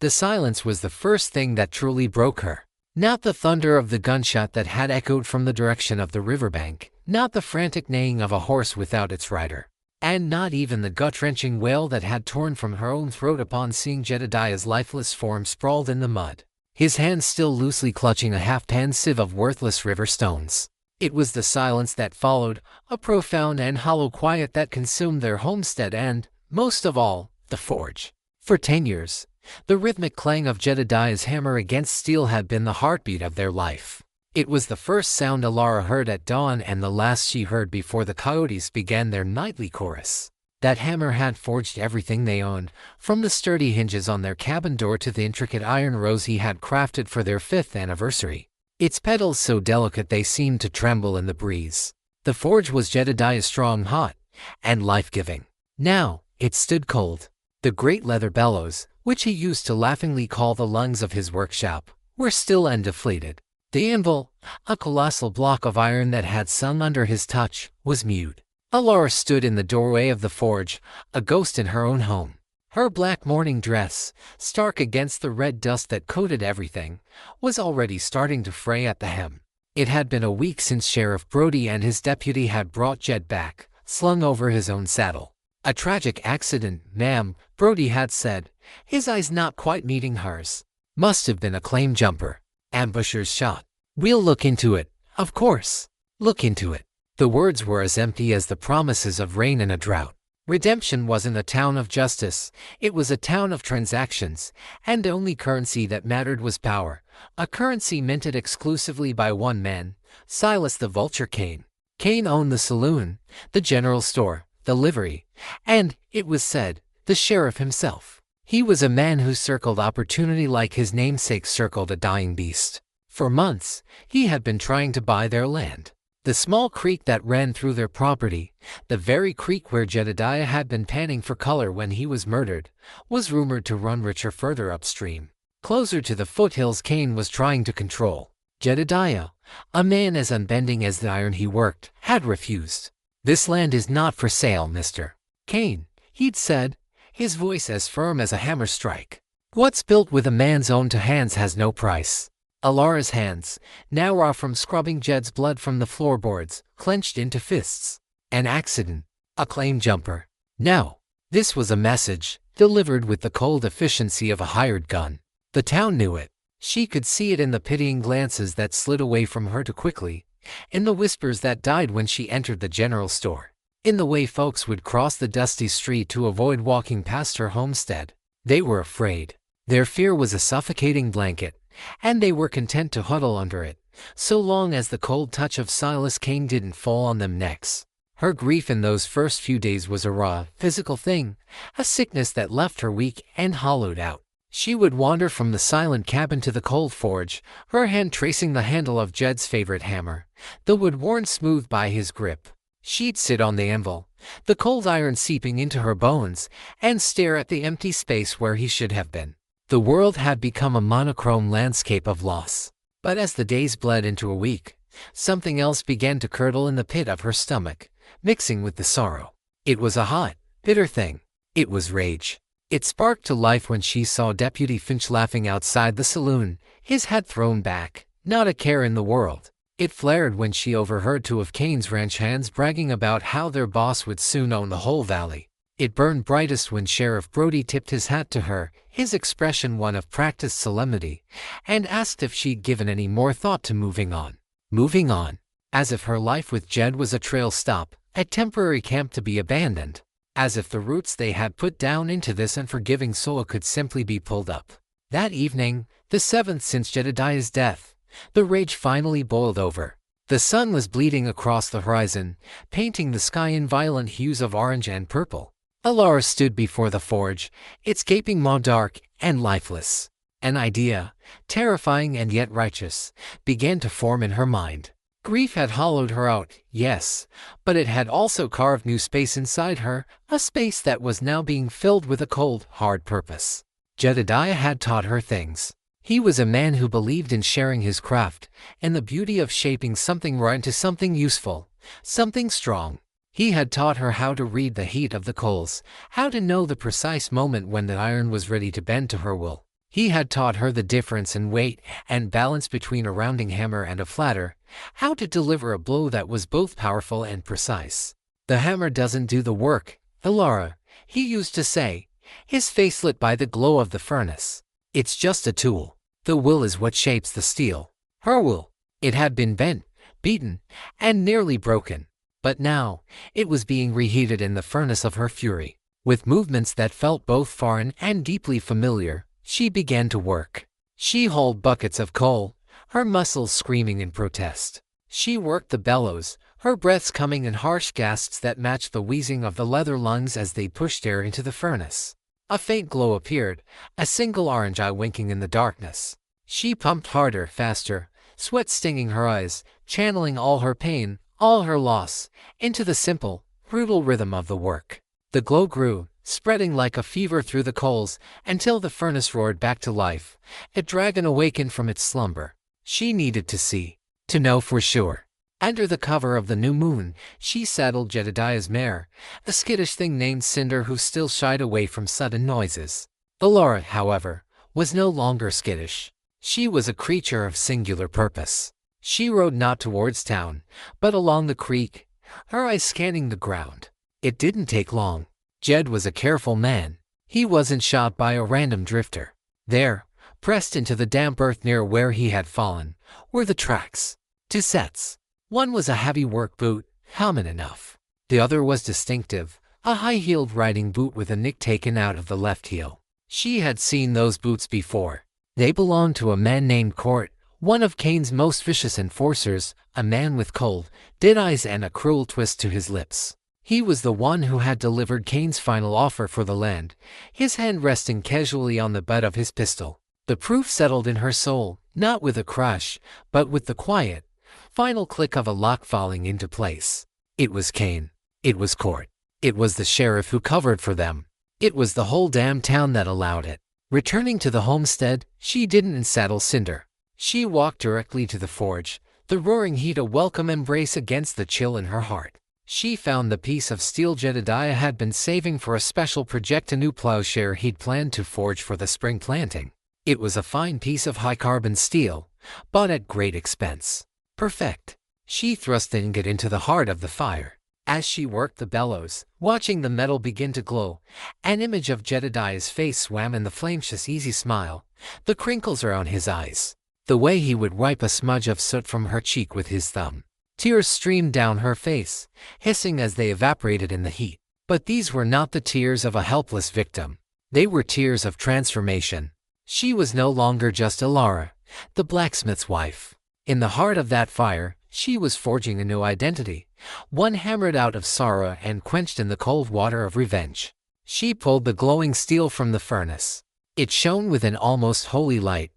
The silence was the first thing that truly broke her. Not the thunder of the gunshot that had echoed from the direction of the riverbank, not the frantic neighing of a horse without its rider, and not even the gut-wrenching wail that had torn from her own throat upon seeing Jedediah's lifeless form sprawled in the mud, his hands still loosely clutching a half-pan sieve of worthless river stones. It was the silence that followed, a profound and hollow quiet that consumed their homestead and, most of all, the forge. For 10 years, the rhythmic clang of Jedediah's hammer against steel had been the heartbeat of their life. It was the first sound Alara heard at dawn and the last she heard before the coyotes began their nightly chorus. That hammer had forged everything they owned, from the sturdy hinges on their cabin door to the intricate iron rows he had crafted for their 5th anniversary. Its petals so delicate they seemed to tremble in the breeze. The forge was Jedediah's strong hot and life-giving. Now, it stood cold. The great leather bellows, which he used to laughingly call the lungs of his workshop, were still and deflated. The anvil, a colossal block of iron that had sung under his touch, was mute. Alara stood in the doorway of the forge, a ghost in her own home. Her black mourning dress, stark against the red dust that coated everything, was already starting to fray at the hem. It had been a week since Sheriff Brody and his deputy had brought Jed back, slung over his own saddle. "A tragic accident, ma'am," Brody had said, his eyes not quite meeting hers. "Must have been a claim jumper. Ambusher's shot. We'll look into it, of course. Look into it." The words were as empty as the promises of rain in a drought. Redemption wasn't a town of justice, it was a town of transactions, and the only currency that mattered was power, a currency minted exclusively by one man, Silas the Vulture Kane. Kane owned the saloon, the general store, the livery, and, it was said, the sheriff himself. He was a man who circled opportunity like his namesake circled a dying beast. For months, he had been trying to buy their land. The small creek that ran through their property, the very creek where Jedediah had been panning for color when he was murdered, was rumored to run richer further upstream, closer to the foothills Kane was trying to control. Jedediah, a man as unbending as the iron he worked, had refused. "This land is not for sale, Mr. Kane," he'd said, his voice as firm as a hammer strike. "What's built with a man's own two hands has no price." Alara's hands, now raw from scrubbing Jed's blood from the floorboards, clenched into fists. An accident. A claim jumper. No. This was a message, delivered with the cold efficiency of a hired gun. The town knew it. She could see it in the pitying glances that slid away from her too quickly, in the whispers that died when she entered the general store, in the way folks would cross the dusty street to avoid walking past her homestead. They were afraid. Their fear was a suffocating blanket, and they were content to huddle under it, so long as the cold touch of Silas Kane didn't fall on them necks. Her grief in those first few days was a raw, physical thing, a sickness that left her weak and hollowed out. She would wander from the silent cabin to the cold forge, her hand tracing the handle of Jed's favorite hammer, the wood worn smooth by his grip. She'd sit on the anvil, the cold iron seeping into her bones, and stare at the empty space where he should have been. The world had become a monochrome landscape of loss. But as the days bled into a week, something else began to curdle in the pit of her stomach, mixing with the sorrow. It was a hot, bitter thing. It was rage. It sparked to life when she saw Deputy Finch laughing outside the saloon, his head thrown back, not a care in the world. It flared when she overheard two of Kane's ranch hands bragging about how their boss would soon own the whole valley. It burned brightest when Sheriff Brody tipped his hat to her, his expression one of practiced solemnity, and asked if she'd given any more thought to moving on. Moving on. As if her life with Jed was a trail stop, a temporary camp to be abandoned. As if the roots they had put down into this unforgiving soil could simply be pulled up. That evening, the 7th since Jedediah's death, the rage finally boiled over. The sun was bleeding across the horizon, painting the sky in violent hues of orange and purple. Alara stood before the forge, its gaping maw dark and lifeless. An idea, terrifying and yet righteous, began to form in her mind. Grief had hollowed her out, yes, but it had also carved new space inside her, a space that was now being filled with a cold, hard purpose. Jedediah had taught her things. He was a man who believed in sharing his craft, and the beauty of shaping something raw into something useful, something strong. He had taught her how to read the heat of the coals, how to know the precise moment when the iron was ready to bend to her will. He had taught her the difference in weight and balance between a rounding hammer and a flatter, how to deliver a blow that was both powerful and precise. "The hammer doesn't do the work, Laura," he used to say, his face lit by the glow of the furnace. "It's just a tool. The will is what shapes the steel." Her will. It had been bent, beaten, and nearly broken. But now, it was being reheated in the furnace of her fury. With movements that felt both foreign and deeply familiar, she began to work. She hauled buckets of coal, her muscles screaming in protest. She worked the bellows, her breaths coming in harsh gasps that matched the wheezing of the leather lungs as they pushed air into the furnace. A faint glow appeared, a single orange eye winking in the darkness. She pumped harder, faster, sweat stinging her eyes, channeling all her pain, all her loss, into the simple, brutal rhythm of the work. The glow grew, spreading like a fever through the coals, until the furnace roared back to life, a dragon awakened from its slumber. She needed to see, to know for sure. Under the cover of the new moon, she saddled Jedediah's mare, a skittish thing named Cinder who still shied away from sudden noises. Laura, however, was no longer skittish. She was a creature of singular purpose. She rode not towards town, but along the creek, her eyes scanning the ground. It didn't take long. Jed was a careful man. He wasn't shot by a random drifter. There, pressed into the damp earth near where he had fallen, were the tracks. 2 sets. One was a heavy work boot, common enough. The other was distinctive, a high-heeled riding boot with a nick taken out of the left heel. She had seen those boots before. They belonged to a man named Court, one of Kane's most vicious enforcers, a man with cold, dead eyes and a cruel twist to his lips. He was the one who had delivered Kane's final offer for the land, his hand resting casually on the butt of his pistol. The proof settled in her soul, not with a crash, but with the quiet, final click of a lock falling into place. It was Kane. It was Court. It was the sheriff who covered for them. It was the whole damn town that allowed it. Returning to the homestead, she didn't unsaddle Cinder. She walked directly to the forge, the roaring heat a welcome embrace against the chill in her heart. She found the piece of steel Jedediah had been saving for a special project, a new plowshare he'd planned to forge for the spring planting. It was a fine piece of high-carbon steel, bought at great expense. Perfect. She thrust the ingot into the heart of the fire. As she worked the bellows, watching the metal begin to glow, an image of Jedediah's face swam in the flame's easy smile, the crinkles around his eyes, the way he would wipe a smudge of soot from her cheek with his thumb. Tears streamed down her face, hissing as they evaporated in the heat. But these were not the tears of a helpless victim. They were tears of transformation. She was no longer just Laura, the blacksmith's wife. In the heart of that fire, she was forging a new identity, one hammered out of sorrow and quenched in the cold water of revenge. She pulled the glowing steel from the furnace. It shone with an almost holy light,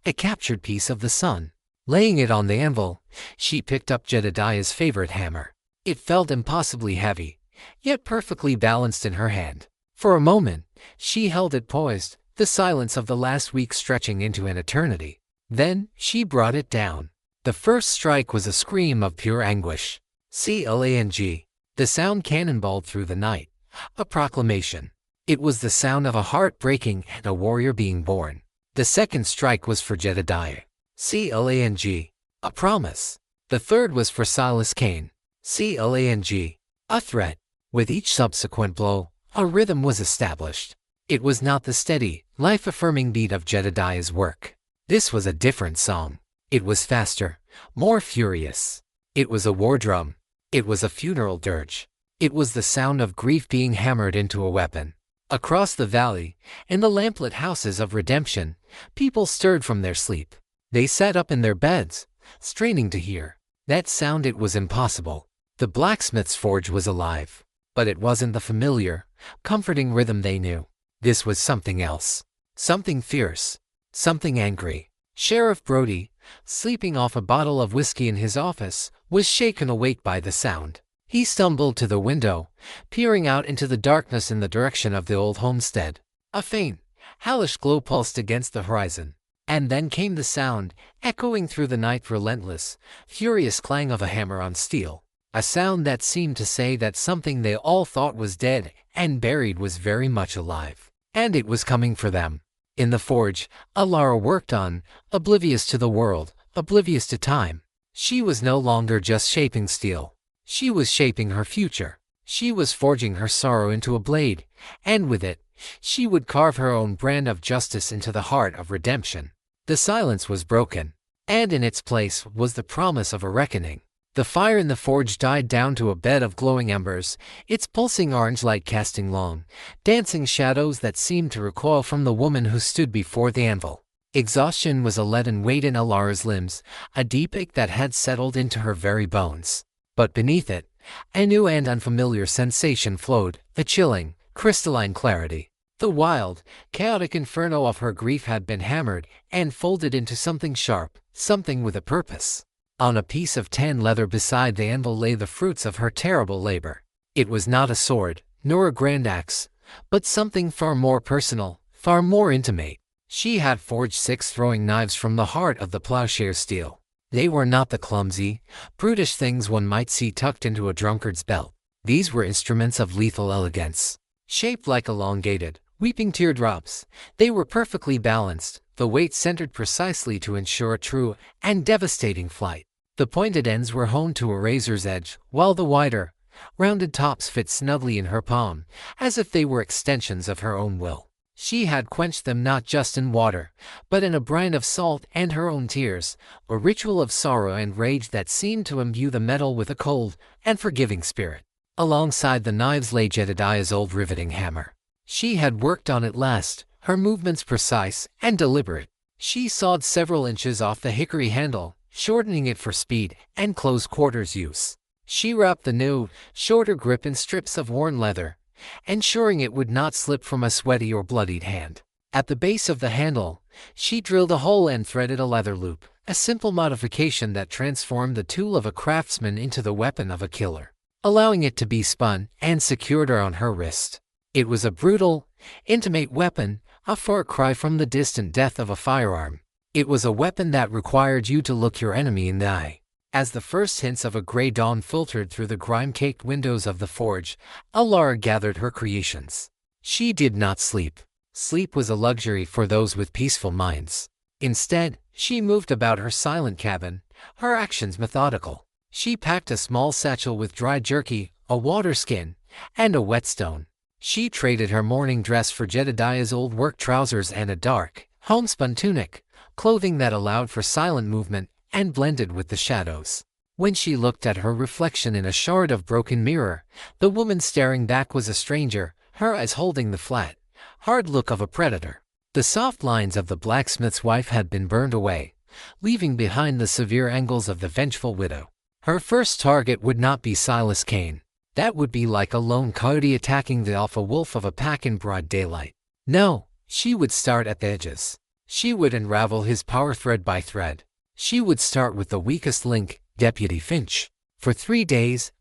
a captured piece of the sun. Laying it on the anvil, she picked up Jedediah's favorite hammer. It felt impossibly heavy, yet perfectly balanced in her hand. For a moment, she held it poised, the silence of the last week stretching into an eternity. Then, she brought it down. The first strike was a scream of pure anguish. Clang. The sound cannonballed through the night. A proclamation. It was the sound of a heart breaking and a warrior being born. The second strike was for Jedediah. Clang. A promise. The third was for Silas Kane. Clang. A threat. With each subsequent blow, a rhythm was established. It was not the steady, life-affirming beat of Jedediah's work. This was a different song. It was faster, more furious. It was a war drum. It was a funeral dirge. It was the sound of grief being hammered into a weapon. Across the valley, in the lamplit houses of redemption, people stirred from their sleep. They sat up in their beds, straining to hear. That sound. It was impossible. The blacksmith's forge was alive. But it wasn't the familiar, comforting rhythm they knew. This was something else. Something fierce. Something angry. Sheriff Brody, sleeping off a bottle of whiskey in his office, was shaken awake by the sound. He stumbled to the window, peering out into the darkness in the direction of the old homestead. A faint, hellish glow pulsed against the horizon. And then came the sound, echoing through the night, relentless, furious clang of a hammer on steel. A sound that seemed to say that something they all thought was dead and buried was very much alive. And it was coming for them. In the forge, Alara worked on, oblivious to the world, oblivious to time. She was no longer just shaping steel. She was shaping her future. She was forging her sorrow into a blade, and with it, she would carve her own brand of justice into the heart of redemption. The silence was broken, and in its place was the promise of a reckoning. The fire in the forge died down to a bed of glowing embers, its pulsing orange light casting long, dancing shadows that seemed to recoil from the woman who stood before the anvil. Exhaustion was a leaden weight in Alara's limbs, a deep ache that had settled into her very bones. But beneath it, a new and unfamiliar sensation flowed, a chilling, crystalline clarity. The wild, chaotic inferno of her grief had been hammered and folded into something sharp, something with a purpose. On a piece of tan leather beside the anvil lay the fruits of her terrible labor. It was not a sword, nor a grand axe, but something far more personal, far more intimate. She had forged 6 throwing knives from the heart of the plowshare's steel. They were not the clumsy, brutish things one might see tucked into a drunkard's belt. These were instruments of lethal elegance. Shaped like elongated, weeping teardrops, they were perfectly balanced, the weight centered precisely to ensure a true and devastating flight. The pointed ends were honed to a razor's edge, while the wider, rounded tops fit snugly in her palm, as if they were extensions of her own will. She had quenched them not just in water, but in a brine of salt and her own tears, a ritual of sorrow and rage that seemed to imbue the metal with a cold and forgiving spirit. Alongside the knives lay Jedediah's old riveting hammer. She had worked on it last, her movements precise and deliberate. She sawed several inches off the hickory handle, shortening it for speed and close quarters use. She wrapped the new, shorter grip in strips of worn leather, ensuring it would not slip from a sweaty or bloodied hand. At the base of the handle, she drilled a hole and threaded a leather loop, a simple modification that transformed the tool of a craftsman into the weapon of a killer, allowing it to be spun and secured on her wrist. It was a brutal, intimate weapon, a far cry from the distant death of a firearm. It was a weapon that required you to look your enemy in the eye. As the first hints of a gray dawn filtered through the grime-caked windows of the forge, Alara gathered her creations. She did not sleep. Sleep was a luxury for those with peaceful minds. Instead, she moved about her silent cabin, her actions methodical. She packed a small satchel with dry jerky, a water skin, and a whetstone. She traded her morning dress for Jedediah's old work trousers and a dark, homespun tunic, clothing that allowed for silent movement and blended with the shadows. When she looked at her reflection in a shard of broken mirror, the woman staring back was a stranger, her eyes holding the flat, hard look of a predator. The soft lines of the blacksmith's wife had been burned away, leaving behind the severe angles of the vengeful widow. Her first target would not be Silas Kane. That would be like a lone coyote attacking the alpha wolf of a pack in broad daylight. No, she would start at the edges. She would unravel his power thread by thread. She would start with the weakest link, Deputy Finch. For 3 days,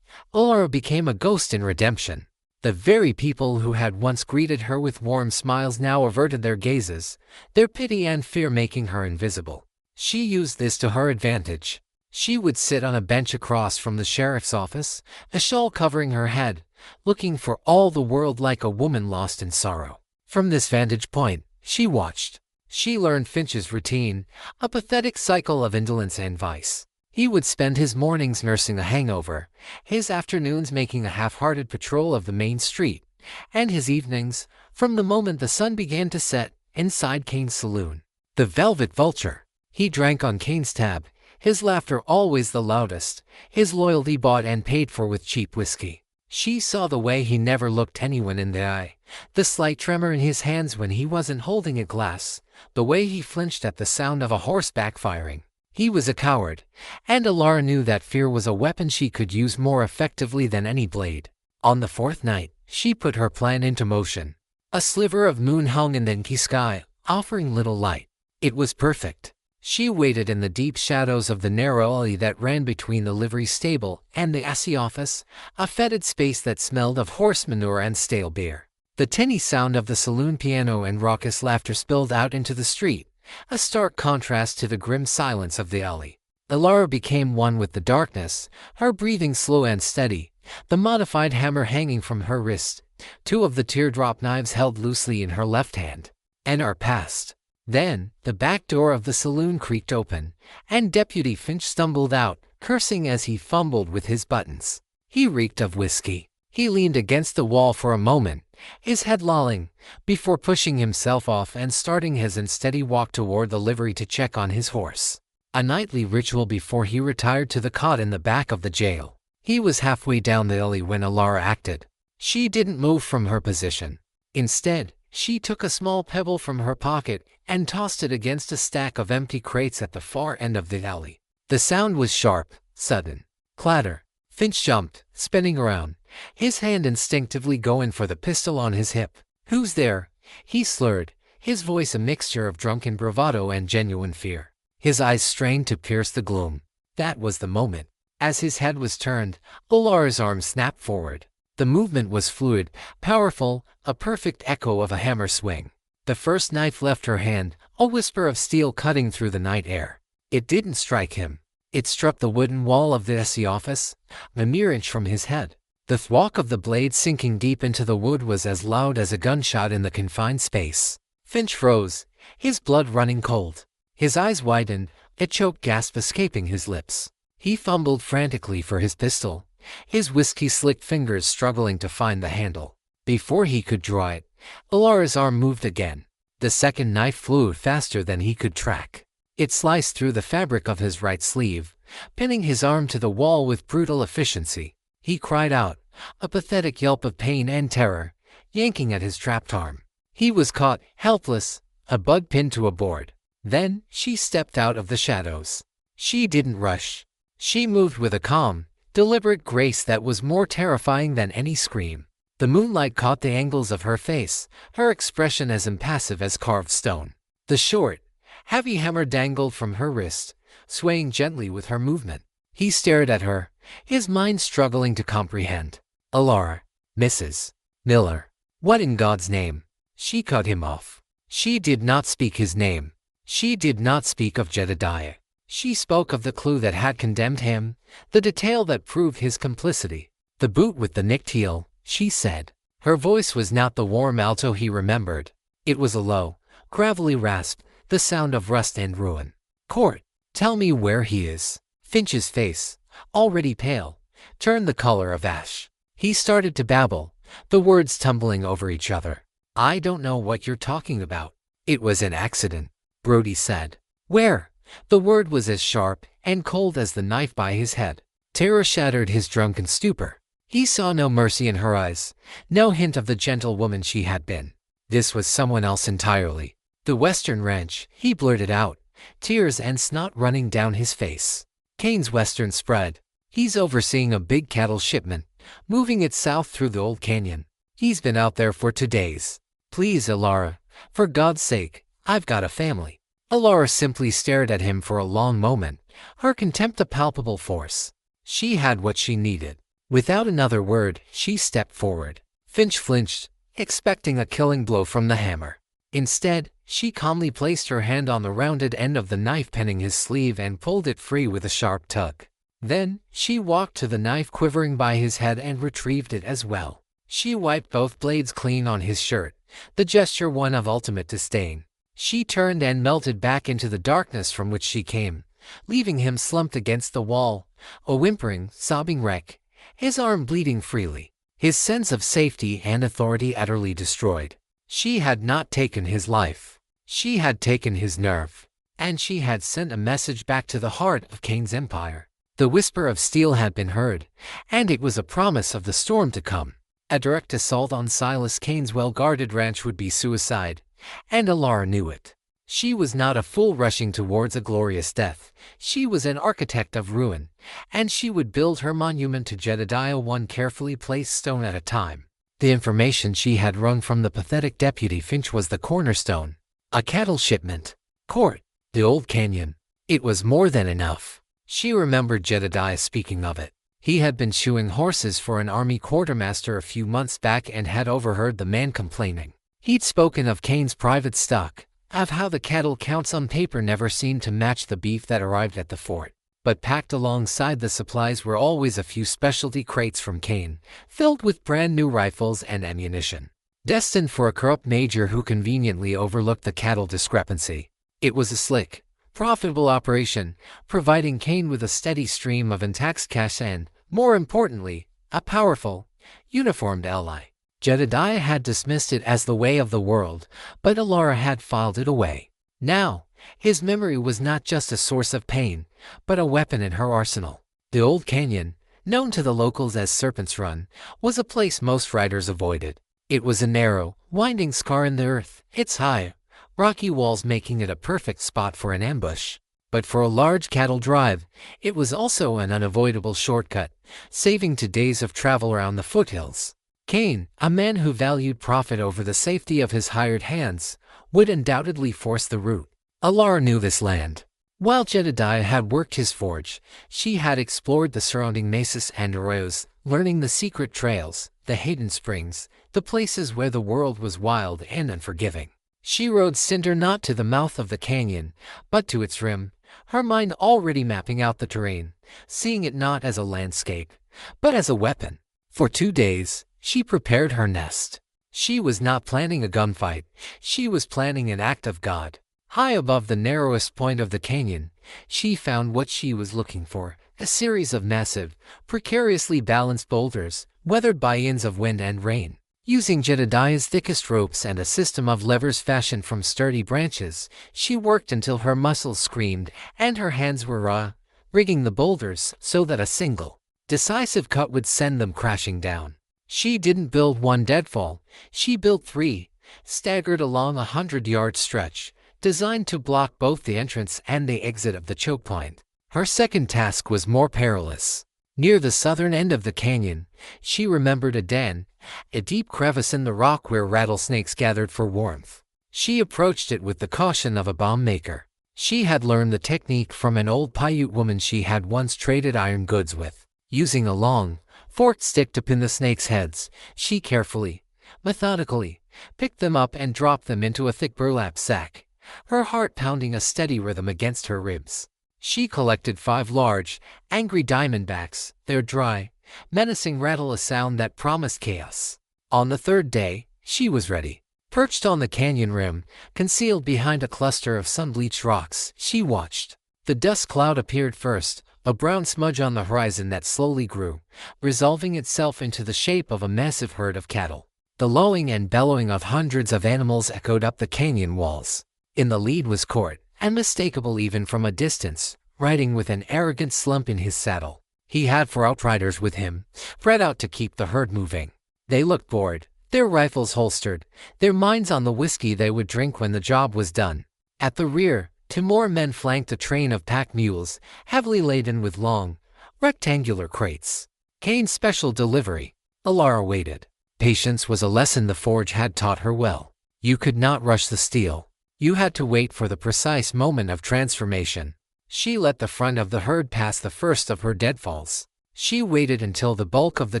Alara became a ghost in redemption. The very people who had once greeted her with warm smiles now averted their gazes, their pity and fear making her invisible. She used this to her advantage. She would sit on a bench across from the sheriff's office, a shawl covering her head, looking for all the world like a woman lost in sorrow. From this vantage point, she watched. She learned Finch's routine, a pathetic cycle of indolence and vice. He would spend his mornings nursing a hangover, his afternoons making a half-hearted patrol of the main street, and his evenings, from the moment the sun began to set, inside Kane's saloon. The Velvet Vulture. He drank on Kane's tab, his laughter always the loudest, his loyalty bought and paid for with cheap whiskey. She saw the way he never looked anyone in the eye, the slight tremor in his hands when he wasn't holding a glass, the way he flinched at the sound of a horse backfiring. He was a coward, and Alara knew that fear was a weapon she could use more effectively than any blade. On the 4th night, she put her plan into motion. A sliver of moon hung in the inky sky, offering little light. It was perfect. She waited in the deep shadows of the narrow alley that ran between the livery stable and the assay office, a fetid space that smelled of horse manure and stale beer. The tinny sound of the saloon piano and raucous laughter spilled out into the street, a stark contrast to the grim silence of the alley. Alara became one with the darkness, her breathing slow and steady, the modified hammer hanging from her wrist, 2 of the teardrop knives held loosely in her left hand. an hour passed. Then, the back door of the saloon creaked open, and Deputy Finch stumbled out, cursing as he fumbled with his buttons. He reeked of whiskey. He leaned against the wall for a moment, his head lolling, before pushing himself off and starting his unsteady walk toward the livery to check on his horse. A nightly ritual before he retired to the cot in the back of the jail. He was halfway down the alley when Alara acted. She didn't move from her position. Instead, she took a small pebble from her pocket and tossed it against a stack of empty crates at the far end of the alley. The sound was sharp, sudden. Clatter. Finch jumped, spinning around, his hand instinctively going for the pistol on his hip. "Who's there?" he slurred, his voice a mixture of drunken bravado and genuine fear. His eyes strained to pierce the gloom. That was the moment. As his head was turned, Alara's arm snapped forward. The movement was fluid, powerful, a perfect echo of a hammer swing. The first knife left her hand, a whisper of steel cutting through the night air. It didn't strike him. It struck the wooden wall of the SC office, a mere inch from his head. The thwack of the blade sinking deep into the wood was as loud as a gunshot in the confined space. Finch froze, his blood running cold. His eyes widened, a choked gasp escaping his lips. He fumbled frantically for his pistol, his whiskey-slicked fingers struggling to find the handle. Before he could draw it, Alara's arm moved again. The second knife flew faster than he could track. It sliced through the fabric of his right sleeve, pinning his arm to the wall with brutal efficiency. He cried out, a pathetic yelp of pain and terror, yanking at his trapped arm. He was caught, helpless, a bug pinned to a board. Then, she stepped out of the shadows. She didn't rush. She moved with a calm, deliberate grace that was more terrifying than any scream. The moonlight caught the angles of her face, her expression as impassive as carved stone. The short, heavy hammer dangled from her wrist, swaying gently with her movement. He stared at her, his mind struggling to comprehend. Alara, Mrs. Miller. What in God's name? She cut him off. She did not speak his name. She did not speak of Jedediah. She spoke of the clue that had condemned him, the detail that proved his complicity. The boot with the nicked heel, she said. Her voice was not the warm alto he remembered. It was a low, gravelly rasp, the sound of rust and ruin. Court, tell me where he is. Finch's face, already pale, turned the color of ash. He started to babble, the words tumbling over each other. I don't know what you're talking about. It was an accident, Brody said. Where? The word was as sharp and cold as the knife by his head. Terror shattered his drunken stupor. He saw no mercy in her eyes, no hint of the gentle woman she had been. This was someone else entirely. The Western Ranch, he blurted out, tears and snot running down his face. Kane's Western spread. He's overseeing a big cattle shipment, moving it south through the old canyon. He's been out there for 2 days. Please, Alara, for God's sake, I've got a family. Alara simply stared at him for a long moment, her contempt a palpable force. She had what she needed. Without another word, she stepped forward. Finch flinched, expecting a killing blow from the hammer. Instead, she calmly placed her hand on the rounded end of the knife penning his sleeve and pulled it free with a sharp tug. Then, she walked to the knife quivering by his head and retrieved it as well. She wiped both blades clean on his shirt, the gesture one of ultimate disdain. She turned and melted back into the darkness from which she came, leaving him slumped against the wall, a whimpering, sobbing wreck, his arm bleeding freely, his sense of safety and authority utterly destroyed. She had not taken his life. She had taken his nerve. And she had sent a message back to the heart of Kane's empire. The whisper of steel had been heard, and it was a promise of the storm to come. A direct assault on Silas Kane's well-guarded ranch would be suicide, and Alara knew it. She was not a fool rushing towards a glorious death. She was an architect of ruin, and she would build her monument to Jedediah one carefully placed stone at a time. The information she had wrung from the pathetic Deputy Finch was the cornerstone. A cattle shipment. Court. The old canyon. It was more than enough. She remembered Jedediah speaking of it. He had been shoeing horses for an army quartermaster a few months back and had overheard the man complaining. He'd spoken of Kane's private stock, of how the cattle counts on paper never seemed to match the beef that arrived at the fort. But packed alongside the supplies were always a few specialty crates from Kane, filled with brand new rifles and ammunition. destined for a corrupt major who conveniently overlooked the cattle discrepancy. It was a slick, profitable operation, providing Cain with a steady stream of untaxed cash and, more importantly, a powerful, uniformed ally. Jedediah had dismissed it as the way of the world, but Alara had filed it away. Now, his memory was not just a source of pain, but a weapon in her arsenal. The old canyon, known to the locals as Serpent's Run, was a place most riders avoided. It was a narrow, winding scar in the earth, its high, rocky walls making it a perfect spot for an ambush. But for a large cattle drive, it was also an unavoidable shortcut, saving to days of travel around the foothills. Cain, a man who valued profit over the safety of his hired hands, would undoubtedly force the route. Alara knew this land. While Jedediah had worked his forge, she had explored the surrounding mesas and arroyos, learning the secret trails, the hidden springs, the places where the world was wild and unforgiving. She rode Cinder not to the mouth of the canyon, but to its rim, her mind already mapping out the terrain, seeing it not as a landscape, but as a weapon. For 2 days, she prepared her nest. She was not planning a gunfight, she was planning an act of God. High above the narrowest point of the canyon, she found what she was looking for, a series of massive, precariously balanced boulders, weathered by winds of wind and rain. Using Jedediah's thickest ropes and a system of levers fashioned from sturdy branches, she worked until her muscles screamed and her hands were raw, rigging the boulders so that a single, decisive cut would send them crashing down. She didn't build one deadfall, she built 3, staggered along a 100-yard stretch, designed to block both the entrance and the exit of the choke point. Her second task was more perilous. Near the southern end of the canyon, she remembered a den, a deep crevice in the rock where rattlesnakes gathered for warmth. She approached it with the caution of a bomb maker. She had learned the technique from an old Paiute woman she had once traded iron goods with. Using a long, forked stick to pin the snakes' heads, she carefully, methodically, picked them up and dropped them into a thick burlap sack, her heart pounding a steady rhythm against her ribs. She collected 5 large, angry diamondbacks, their dry, menacing rattle a sound that promised chaos. On the 3rd day, she was ready. Perched on the canyon rim, concealed behind a cluster of sun-bleached rocks, she watched. The dust cloud appeared first, a brown smudge on the horizon that slowly grew, resolving itself into the shape of a massive herd of cattle. The lowing and bellowing of hundreds of animals echoed up the canyon walls. In the lead was Court, unmistakable even from a distance, riding with an arrogant slump in his saddle. He had 4 outriders with him, spread out to keep the herd moving. They looked bored, their rifles holstered, their minds on the whiskey they would drink when the job was done. At the rear, 2 more men flanked a train of pack mules, heavily laden with long, rectangular crates. Cain's special delivery. Alara waited. Patience was a lesson the forge had taught her well. You could not rush the steel. You had to wait for the precise moment of transformation. She let the front of the herd pass the first of her deadfalls. She waited until the bulk of the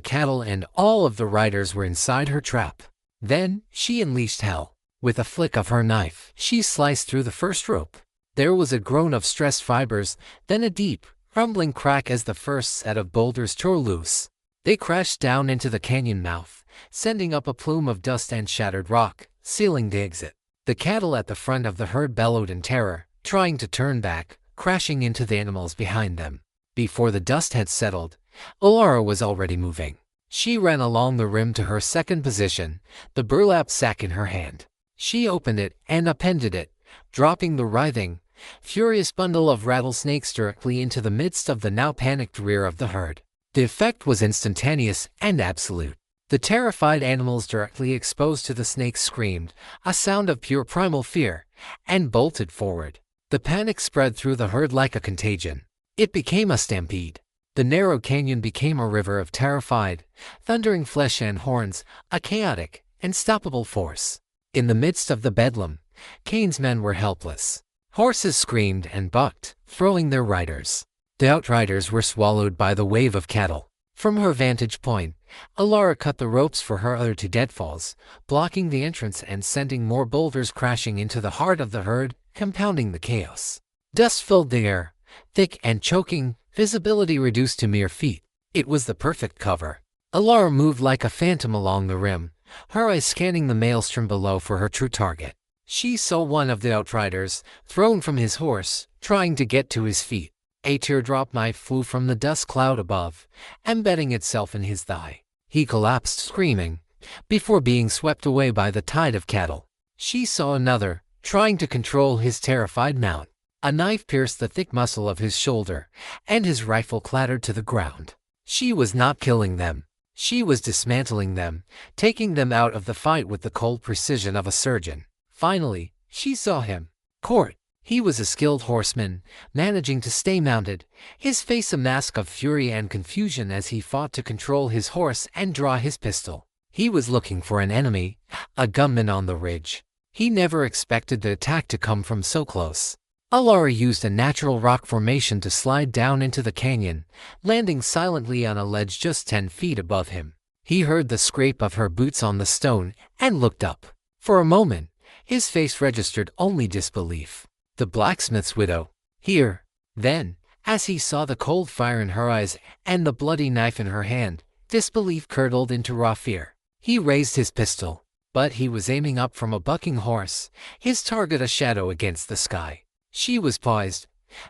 cattle and all of the riders were inside her trap. Then, she unleashed hell. With a flick of her knife, she sliced through the first rope. There was a groan of stressed fibers, then a deep, rumbling crack as the first set of boulders tore loose. They crashed down into the canyon mouth, sending up a plume of dust and shattered rock, sealing the exit. The cattle at the front of the herd bellowed in terror, trying to turn back, crashing into the animals behind them. Before the dust had settled, Alara was already moving. She ran along the rim to her second position, the burlap sack in her hand. She opened it and appended it, dropping the writhing, furious bundle of rattlesnakes directly into the midst of the now panicked rear of the herd. The effect was instantaneous and absolute. The terrified animals directly exposed to the snakes screamed, a sound of pure primal fear, and bolted forward. The panic spread through the herd like a contagion. It became a stampede. The narrow canyon became a river of terrified, thundering flesh and horns, a chaotic, unstoppable force. In the midst of the bedlam, Cain's men were helpless. Horses screamed and bucked, throwing their riders. The outriders were swallowed by the wave of cattle. From her vantage point, Alara cut the ropes for her other 2 deadfalls, blocking the entrance and sending more boulders crashing into the heart of the herd, compounding the chaos. Dust filled the air, thick and choking, visibility reduced to mere feet. It was the perfect cover. Alara moved like a phantom along the rim, her eyes scanning the maelstrom below for her true target. She saw one of the outriders, thrown from his horse, trying to get to his feet. A teardrop knife flew from the dust cloud above, embedding itself in his thigh. He collapsed screaming, before being swept away by the tide of cattle. She saw another, trying to control his terrified mount. A knife pierced the thick muscle of his shoulder, and his rifle clattered to the ground. She was not killing them. She was dismantling them, taking them out of the fight with the cold precision of a surgeon. Finally, she saw him. Court. He was a skilled horseman, managing to stay mounted, his face a mask of fury and confusion as he fought to control his horse and draw his pistol. He was looking for an enemy, a gunman on the ridge. He never expected the attack to come from so close. Alara used a natural rock formation to slide down into the canyon, landing silently on a ledge just 10 feet above him. He heard the scrape of her boots on the stone and looked up. For a moment, his face registered only disbelief. The blacksmith's widow. Here. Then, as he saw the cold fire in her eyes and the bloody knife in her hand, disbelief curdled into raw fear. He raised his pistol, but he was aiming up from a bucking horse, his target a shadow against the sky. She was poised,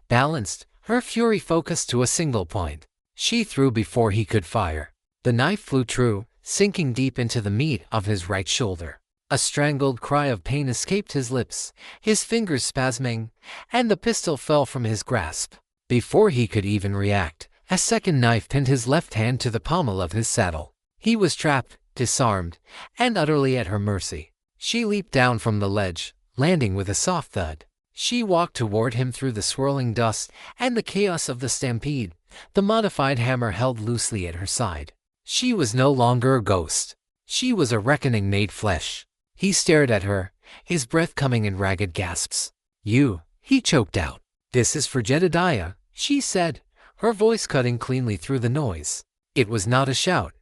balanced, her fury focused to a single point. She threw before he could fire. The knife flew true, sinking deep into the meat of his right shoulder. A strangled cry of pain escaped his lips, his fingers spasming, and the pistol fell from his grasp. Before he could even react, a second knife pinned his left hand to the pommel of his saddle. He was trapped, disarmed, and utterly at her mercy. She leaped down from the ledge, landing with a soft thud. She walked toward him through the swirling dust and the chaos of the stampede, the modified hammer held loosely at her side. She was no longer a ghost. She was a reckoning made flesh. He stared at her, his breath coming in ragged gasps. "You," he choked out. "This is for Jedediah," she said, her voice cutting cleanly through the noise. It was not a shout.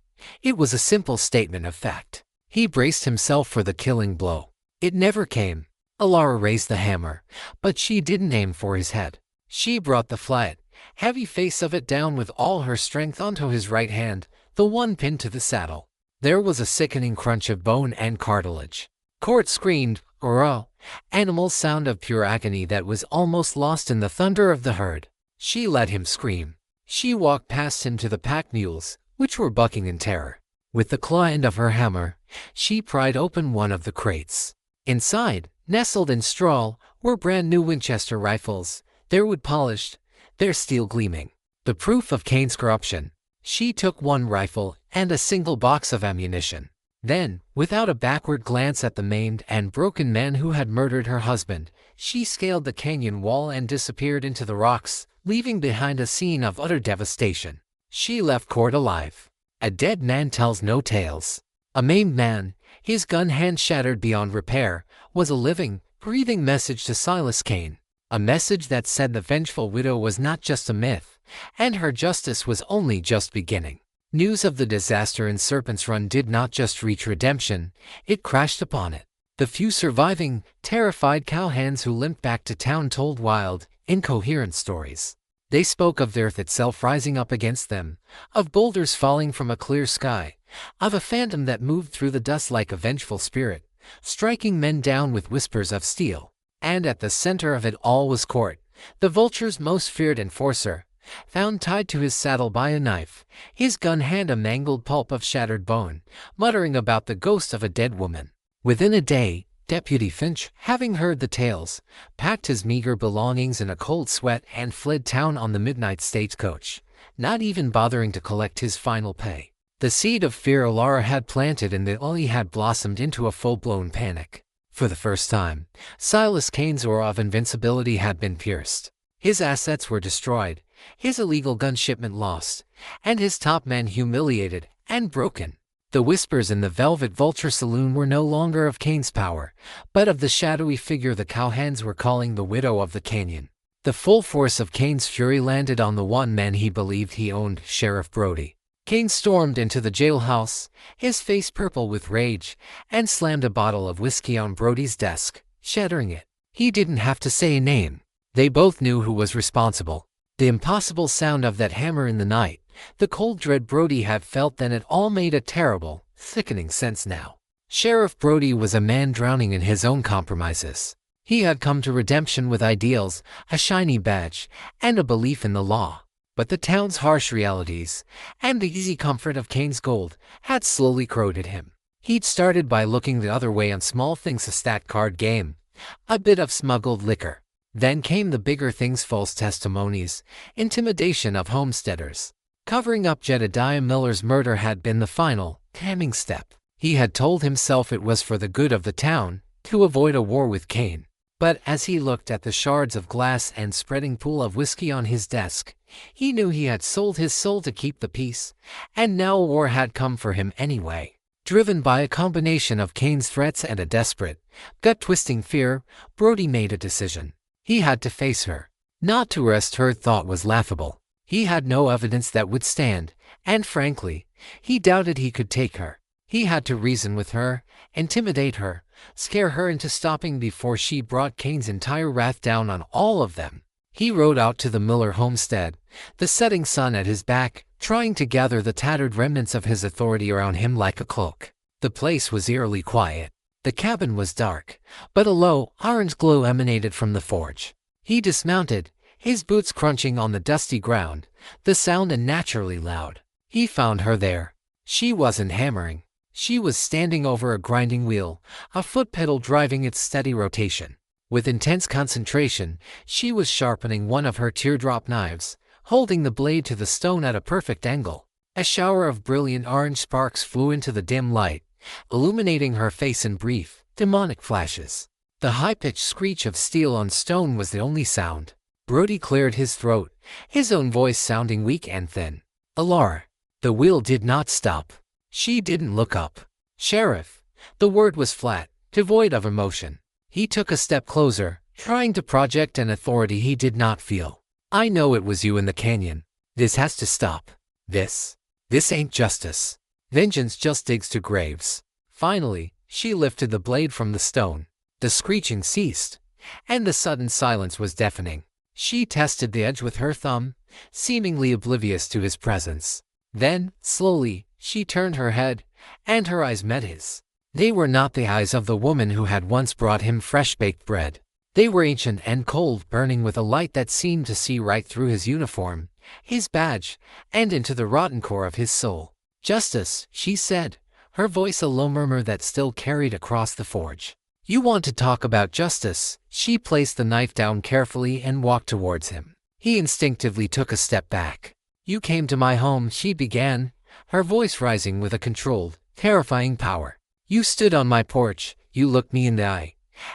It was a simple statement of fact. He braced himself for the killing blow. It never came. Alara raised the hammer, but she didn't aim for his head. She brought the flat, heavy face of it down with all her strength onto his right hand, the one pinned to the saddle. There was a sickening crunch of bone and cartilage. Court screamed, "Ura!" animal sound of pure agony that was almost lost in the thunder of the herd. She let him scream. She walked past him to the pack mules, which were bucking in terror. With the claw end of her hammer, she pried open one of the crates. Inside, nestled in straw, were brand new Winchester rifles, their wood polished, their steel gleaming. The proof of Cain's corruption. She took one rifle and a single box of ammunition. Then, without a backward glance at the maimed and broken man who had murdered her husband, she scaled the canyon wall and disappeared into the rocks, leaving behind a scene of utter devastation. She left Court alive. A dead man tells no tales. A maimed man, his gun hand shattered beyond repair, was a living, breathing message to Silas Cain. A message that said the vengeful widow was not just a myth, and her justice was only just beginning. News of the disaster in Serpent's Run did not just reach Redemption, it crashed upon it. The few surviving, terrified cowhands who limped back to town told wild, incoherent stories. They spoke of the earth itself rising up against them, of boulders falling from a clear sky, of a phantom that moved through the dust like a vengeful spirit, striking men down with whispers of steel. And at the center of it all was Court, the vulture's most feared enforcer, found tied to his saddle by a knife, his gun hand a mangled pulp of shattered bone, muttering about the ghost of a dead woman. Within a day, Deputy Finch, having heard the tales, packed his meager belongings in a cold sweat and fled town on the midnight stagecoach, not even bothering to collect his final pay. The seed of fear Alara had planted in the alley had blossomed into a full-blown panic. For the first time, Silas Cain's aura of invincibility had been pierced. His assets were destroyed, his illegal gun shipment lost, and his top man humiliated and broken. The whispers in the Velvet Vulture Saloon were no longer of Cain's power, but of the shadowy figure the cowhands were calling the Widow of the Canyon. The full force of Cain's fury landed on the one man he believed he owned, Sheriff Brody. Cain stormed into the jailhouse, his face purple with rage, and slammed a bottle of whiskey on Brody's desk, shattering it. He didn't have to say a name. They both knew who was responsible. The impossible sound of that hammer in the night, the cold dread Brody had felt then, it all made a terrible, sickening sense now. Sheriff Brody was a man drowning in his own compromises. He had come to redemption with ideals, a shiny badge, and a belief in the law. But the town's harsh realities, and the easy comfort of Kane's gold, had slowly corroded him. He'd started by looking the other way on small things, a stat card game, a bit of smuggled liquor. Then came the bigger things, false testimonies, intimidation of homesteaders. Covering up Jedediah Miller's murder had been the final, damning step. He had told himself it was for the good of the town, to avoid a war with Kane. But as he looked at the shards of glass and spreading pool of whiskey on his desk, he knew he had sold his soul to keep the peace, and now a war had come for him anyway. Driven by a combination of Kane's threats and a desperate, gut-twisting fear, Brody made a decision. He had to face her. Not to arrest her thought was laughable. He had no evidence that would stand, and frankly, he doubted he could take her. He had to reason with her, intimidate her, scare her into stopping before she brought Kane's entire wrath down on all of them. He rode out to the Miller homestead, the setting sun at his back, trying to gather the tattered remnants of his authority around him like a cloak. The place was eerily quiet. The cabin was dark, but a low, orange glow emanated from the forge. He dismounted, his boots crunching on the dusty ground, the sound unnaturally loud. He found her there. She wasn't hammering. She was standing over a grinding wheel, a foot pedal driving its steady rotation. With intense concentration, she was sharpening one of her teardrop knives, holding the blade to the stone at a perfect angle. A shower of brilliant orange sparks flew into the dim light, illuminating her face in brief, demonic flashes. The high-pitched screech of steel on stone was the only sound. Brody cleared his throat, his own voice sounding weak and thin. "Alara." The wheel did not stop. She didn't look up. "Sheriff." The word was flat, devoid of emotion. He took a step closer, trying to project an authority he did not feel. "I know it was you in the canyon. This has to stop. This ain't justice. Vengeance just digs to graves." Finally, she lifted the blade from the stone. The screeching ceased, and the sudden silence was deafening. She tested the edge with her thumb, seemingly oblivious to his presence. Then, slowly, she turned her head, and her eyes met his. They were not the eyes of the woman who had once brought him fresh-baked bread. They were ancient and cold, burning with a light that seemed to see right through his uniform, his badge, and into the rotten core of his soul. "Justice," she said, her voice a low murmur that still carried across the forge. "You want to talk about justice?" She placed the knife down carefully and walked towards him. He instinctively took a step back. "You came to my home," she began, her voice rising with a controlled, terrifying power. "You stood on my porch, you looked me in the eye,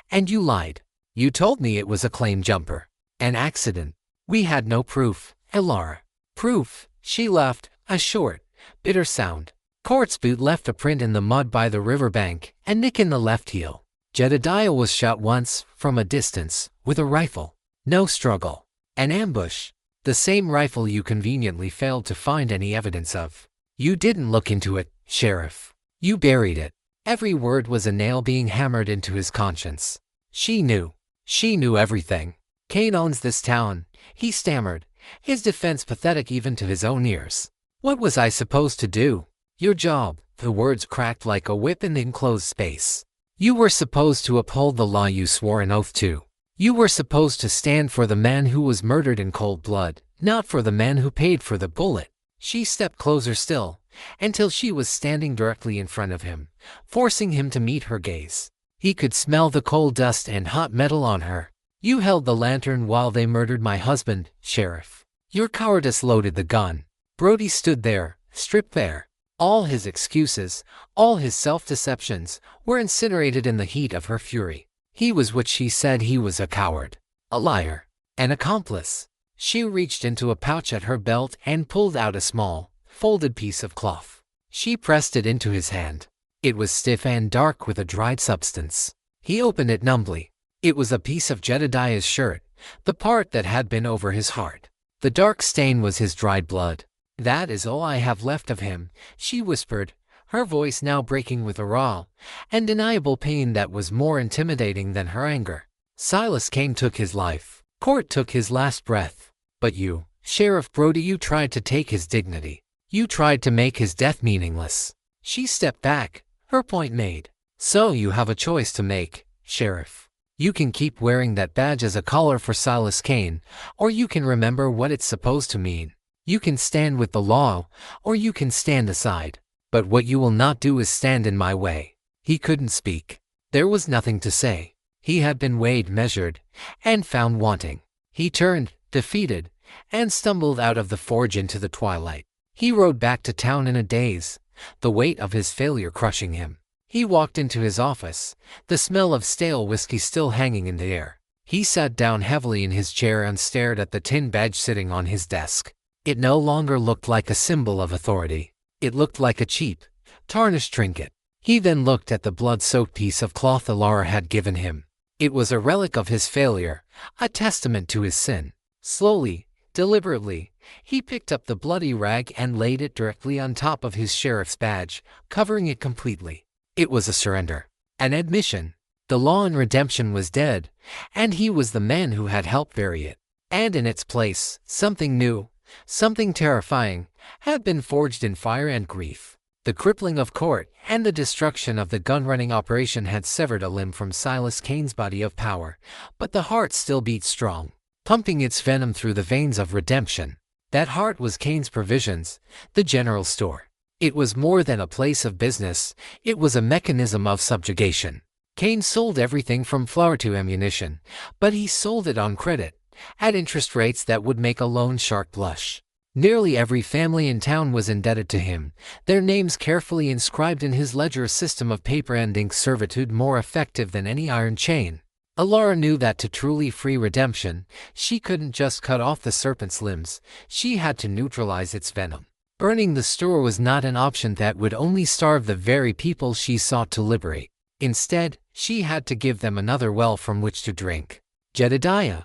and you lied. You told me it was a claim jumper. An accident. We had no proof, Alara." "Proof?" She laughed, a short, bitter sound. "Court's boot left a print in the mud by the riverbank, a nick in the left heel. Jedediah was shot once, from a distance, with a rifle. No struggle. An ambush. The same rifle you conveniently failed to find any evidence of. You didn't look into it, Sheriff. You buried it." Every word was a nail being hammered into his conscience. She knew. She knew everything. "Kane owns this town," he stammered, his defense pathetic even to his own ears. "What was I supposed to do?" "Your job." The words cracked like a whip in the enclosed space. "You were supposed to uphold the law you swore an oath to. You were supposed to stand for the man who was murdered in cold blood, not for the man who paid for the bullet." She stepped closer still, until she was standing directly in front of him, forcing him to meet her gaze. He could smell the coal dust and hot metal on her. "You held the lantern while they murdered my husband, Sheriff. Your cowardice loaded the gun." Brody stood there, stripped bare. All his excuses, all his self-deceptions, were incinerated in the heat of her fury. He was what she said he was: a coward, a liar, an accomplice. She reached into a pouch at her belt and pulled out a small, folded piece of cloth. She pressed it into his hand. It was stiff and dark with a dried substance. He opened it numbly. It was a piece of Jedediah's shirt, the part that had been over his heart. The dark stain was his dried blood. "That is all I have left of him," she whispered, her voice now breaking with a raw, undeniable pain that was more intimidating than her anger. "Silas Kane took his life. Court took his last breath. But you, Sheriff Brody, you tried to take his dignity. You tried to make his death meaningless." She stepped back, her point made. So you have a choice to make, Sheriff. You can keep wearing that badge as a collar for Silas Kane, or you can remember what it's supposed to mean. You can stand with the law, or you can stand aside. But what you will not do is stand in my way. He couldn't speak. There was nothing to say. He had been weighed, measured, and found wanting. He turned, defeated, and stumbled out of the forge into the twilight. He rode back to town in a daze, the weight of his failure crushing him. He walked into his office, the smell of stale whiskey still hanging in the air. He sat down heavily in his chair and stared at the tin badge sitting on his desk. It no longer looked like a symbol of authority. It looked like a cheap, tarnished trinket. He then looked at the blood-soaked piece of cloth Alara had given him. It was a relic of his failure, a testament to his sin. Slowly, deliberately, he picked up the bloody rag and laid it directly on top of his sheriff's badge, covering it completely. It was a surrender, an admission. The law and redemption was dead, and he was the man who had helped bury it. And in its place, something new, something terrifying, had been forged in fire and grief. The crippling of court and the destruction of the gun-running operation had severed a limb from Silas Kane's body of power, but the heart still beat strong, pumping its venom through the veins of redemption. That heart was Kane's provisions, the general store. It was more than a place of business, it was a mechanism of subjugation. Kane sold everything from flour to ammunition, but he sold it on credit, at interest rates that would make a loan shark blush. Nearly every family in town was indebted to him, their names carefully inscribed in his ledger, system of paper and ink servitude more effective than any iron chain. Alara knew that to truly free redemption, she couldn't just cut off the serpent's limbs, she had to neutralize its venom. Burning the store was not an option that would only starve the very people she sought to liberate. Instead, she had to give them another well from which to drink. Jedediah,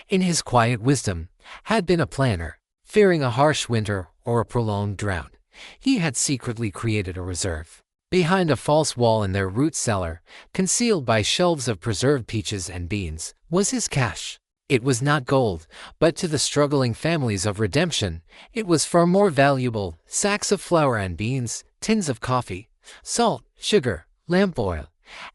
in his quiet wisdom, had been a planner. Fearing a harsh winter or a prolonged drought, he had secretly created a reserve. Behind a false wall in their root cellar, concealed by shelves of preserved peaches and beans, was his cash. It was not gold, but to the struggling families of redemption, it was far more valuable: sacks of flour and beans, tins of coffee, salt, sugar, lamp oil,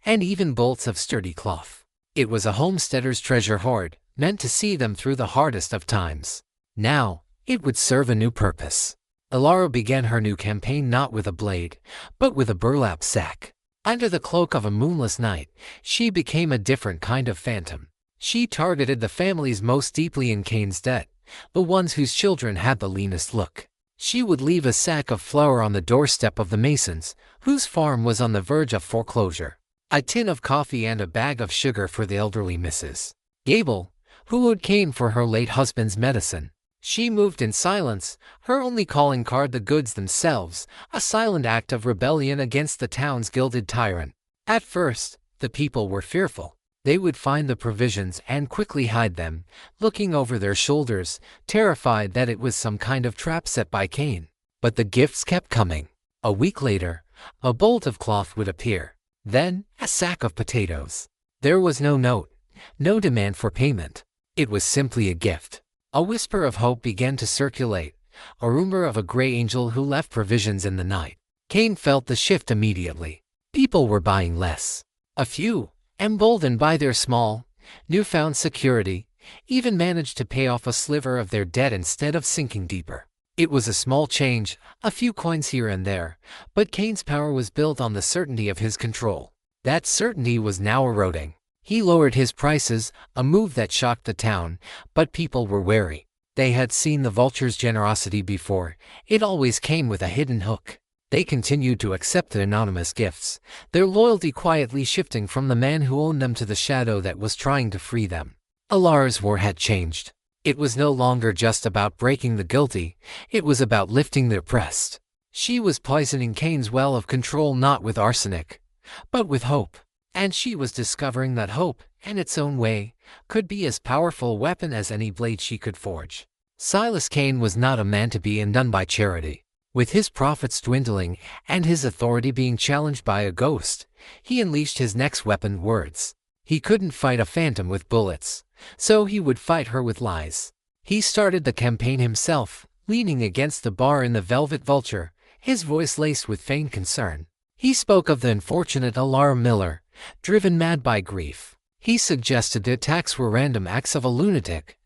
and even bolts of sturdy cloth. It was a homesteader's treasure hoard, meant to see them through the hardest of times. Now, it would serve a new purpose. Alara began her new campaign not with a blade, but with a burlap sack. Under the cloak of a moonless night, she became a different kind of phantom. She targeted the families most deeply in Kane's debt, the ones whose children had the leanest look. She would leave a sack of flour on the doorstep of the Masons, whose farm was on the verge of foreclosure, a tin of coffee and a bag of sugar for the elderly Mrs. Gable, who owed Kane for her late husband's medicine. She moved in silence, her only calling card the goods themselves, a silent act of rebellion against the town's gilded tyrant. At first, the people were fearful. They would find the provisions and quickly hide them, looking over their shoulders, terrified that it was some kind of trap set by Kane. But the gifts kept coming. A week later, a bolt of cloth would appear. Then, a sack of potatoes. There was no note, no demand for payment. It was simply a gift. A whisper of hope began to circulate, a rumor of a gray angel who left provisions in the night. Kane felt the shift immediately. People were buying less. A few, emboldened by their small, newfound security, even managed to pay off a sliver of their debt instead of sinking deeper. It was a small change, a few coins here and there, but Kane's power was built on the certainty of his control. That certainty was now eroding. He lowered his prices, a move that shocked the town, but people were wary. They had seen the vulture's generosity before. It always came with a hidden hook. They continued to accept the anonymous gifts, their loyalty quietly shifting from the man who owned them to the shadow that was trying to free them. Alara's war had changed. It was no longer just about breaking the guilty, it was about lifting the oppressed. She was poisoning Kane's well of control not with arsenic, but with hope. And she was discovering that hope, in its own way, could be as powerful a weapon as any blade she could forge. Silas Kane was not a man to be undone by charity. With his profits dwindling and his authority being challenged by a ghost, he unleashed his next weapon: words. He couldn't fight a phantom with bullets, so he would fight her with lies. He started the campaign himself, leaning against the bar in the Velvet Vulture, his voice laced with feigned concern. He spoke of the unfortunate Alara Miller, driven mad by grief. He suggested the attacks were random acts of a lunatic,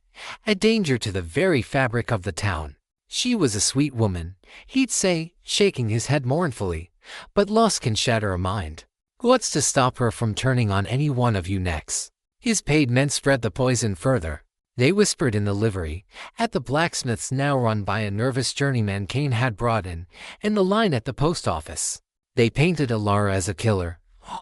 a danger to the very fabric of the town. She was a sweet woman, he'd say, shaking his head mournfully, but loss can shatter a mind. What's to stop her from turning on any one of you next? His paid men spread the poison further. They whispered in the livery, at the blacksmith's now run by a nervous journeyman Kane had brought in the line at the post office. They painted Alara as a killer,